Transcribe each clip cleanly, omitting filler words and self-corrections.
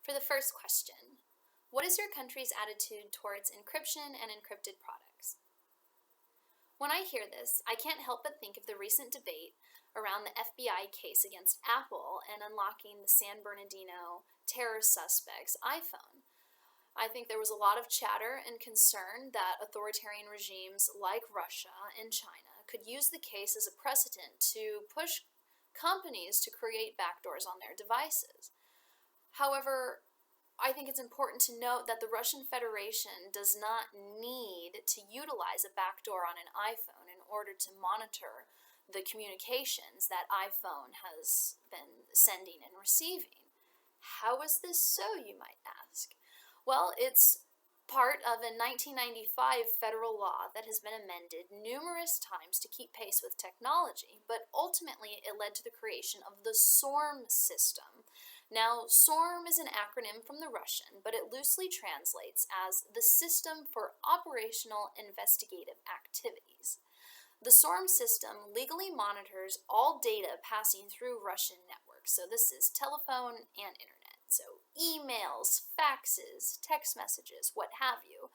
For the first question, what is your country's attitude towards encryption and encrypted products? When I hear this, I can't help but think of the recent debate around the FBI case against Apple and unlocking the San Bernardino terror suspect's iPhone. I think there was a lot of chatter and concern that authoritarian regimes like Russia and China could use the case as a precedent to push companies to create backdoors on their devices. However, I think it's important to note that the Russian Federation does not need to utilize a backdoor on an iPhone in order to monitor the communications that iPhone has been sending and receiving. How is this so, you might ask? Well, it's part of a 1995 federal law that has been amended numerous times to keep pace with technology, but ultimately it led to the creation of the SORM system. Now, SORM is an acronym from the Russian, but it loosely translates as the System for Operational Investigative Activities. The SORM system legally monitors all data passing through Russian networks, so this is telephone and internet. So emails, faxes, text messages, what have you.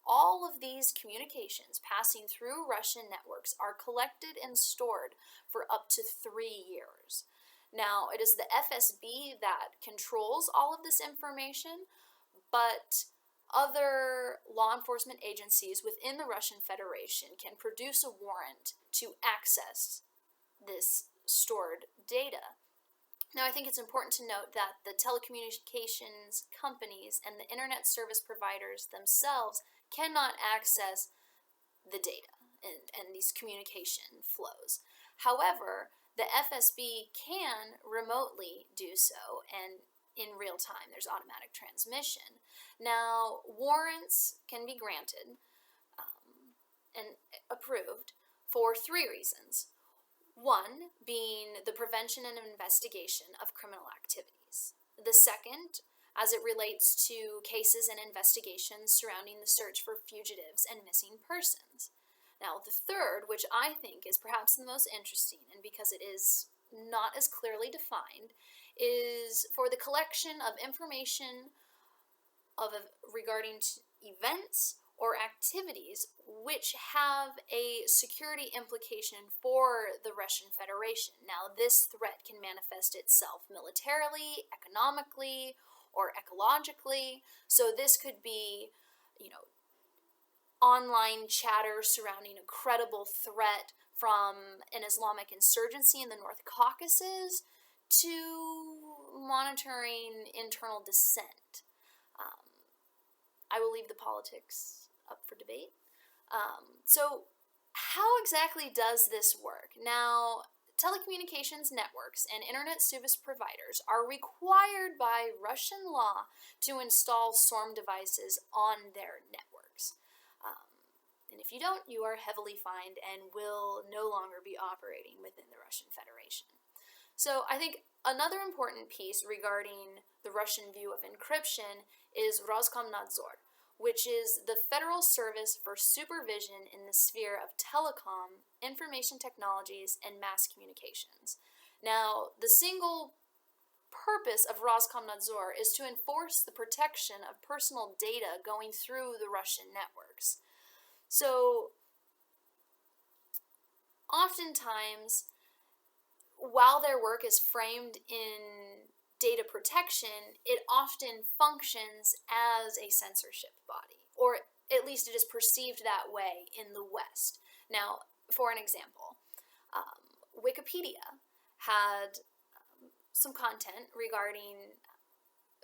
All of these communications passing through Russian networks are collected and stored for up to 3 years. Now, it is the FSB that controls all of this information, but other law enforcement agencies within the Russian Federation can produce a warrant to access this stored data. Now, I think it's important to note that the telecommunications companies and the internet service providers themselves cannot access the data and these communication flows. However, the FSB can remotely do so, and in real time, there's automatic transmission. Now, warrants can be granted and approved for 3 reasons. One being the prevention and investigation of criminal activities. The second, as it relates to cases and investigations surrounding the search for fugitives and missing persons. Now, the third, which I think is perhaps the most interesting, and because it is not as clearly defined, is for the collection of information regarding events or activities which have a security implication for the Russian Federation. Now, this threat can manifest itself militarily, economically, or ecologically. So this could be, online chatter surrounding a credible threat from an Islamic insurgency in the North Caucasus to monitoring internal dissent. I will leave the politics up for debate. So how exactly does this work? Now, telecommunications networks and internet service providers are required by Russian law to install SORM devices on their networks. And if you don't, you are heavily fined and will no longer be operating within the Russian Federation. So I think another important piece regarding the Russian view of encryption is Roskomnadzor, which is the Federal Service for Supervision in the sphere of telecom, information technologies, and mass communications. Now, the single purpose of Roskomnadzor is to enforce the protection of personal data going through the Russian networks. So, oftentimes, while their work is framed in data protection, it often functions as a censorship body, or at least it is perceived that way in the West. Now, for an example, Wikipedia had some content regarding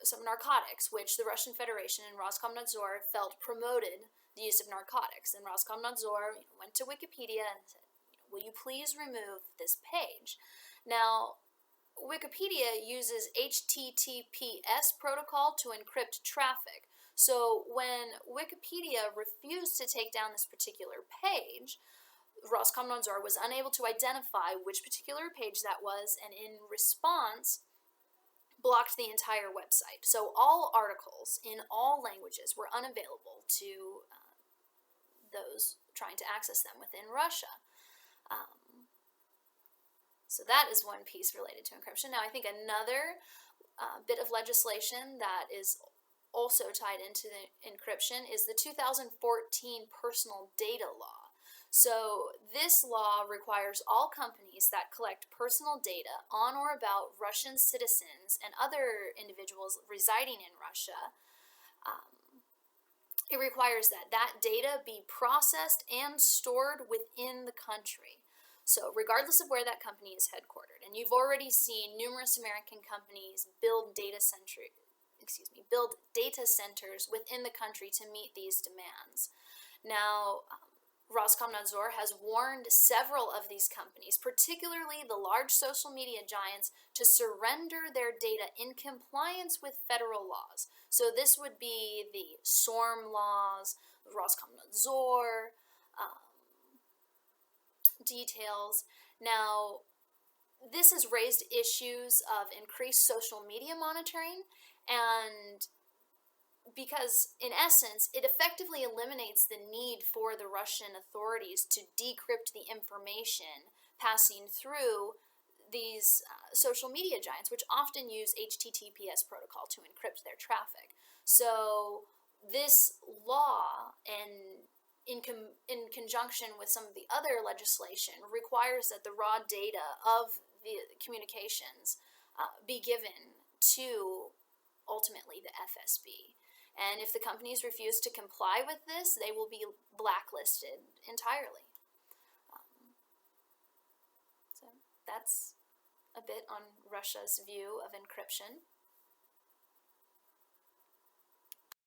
some narcotics, which the Russian Federation and Roskomnadzor felt promoted the use of narcotics. And Roskomnadzor went to Wikipedia and said, will you please remove this page? Now, Wikipedia uses HTTPS protocol to encrypt traffic. So when Wikipedia refused to take down this particular page, Roskomnadzor was unable to identify which particular page that was, and in response, blocked the entire website. So all articles in all languages were unavailable to those trying to access them within Russia. So that is one piece related to encryption. Now, I think another bit of legislation that is also tied into the encryption is the 2014 Personal Data Law. So this law requires all companies that collect personal data on or about Russian citizens and other individuals residing in Russia, it requires that data be processed and stored within the country. So regardless of where that company is headquartered, and you've already seen numerous American companies build data centers within the country to meet these demands. Now, Roskomnadzor has warned several of these companies, particularly the large social media giants, to surrender their data in compliance with federal laws. So this would be the SORM laws, Roskomnadzor details. Now, this has raised issues of increased social media monitoring, and because in essence it effectively eliminates the need for the Russian authorities to decrypt the information passing through these social media giants, which often use HTTPS protocol to encrypt their traffic. So this law, and in conjunction with some of the other legislation, requires that the raw data of the communications be given to ultimately the FSB. And if the companies refuse to comply with this, they will be blacklisted entirely. So that's a bit on Russia's view of encryption.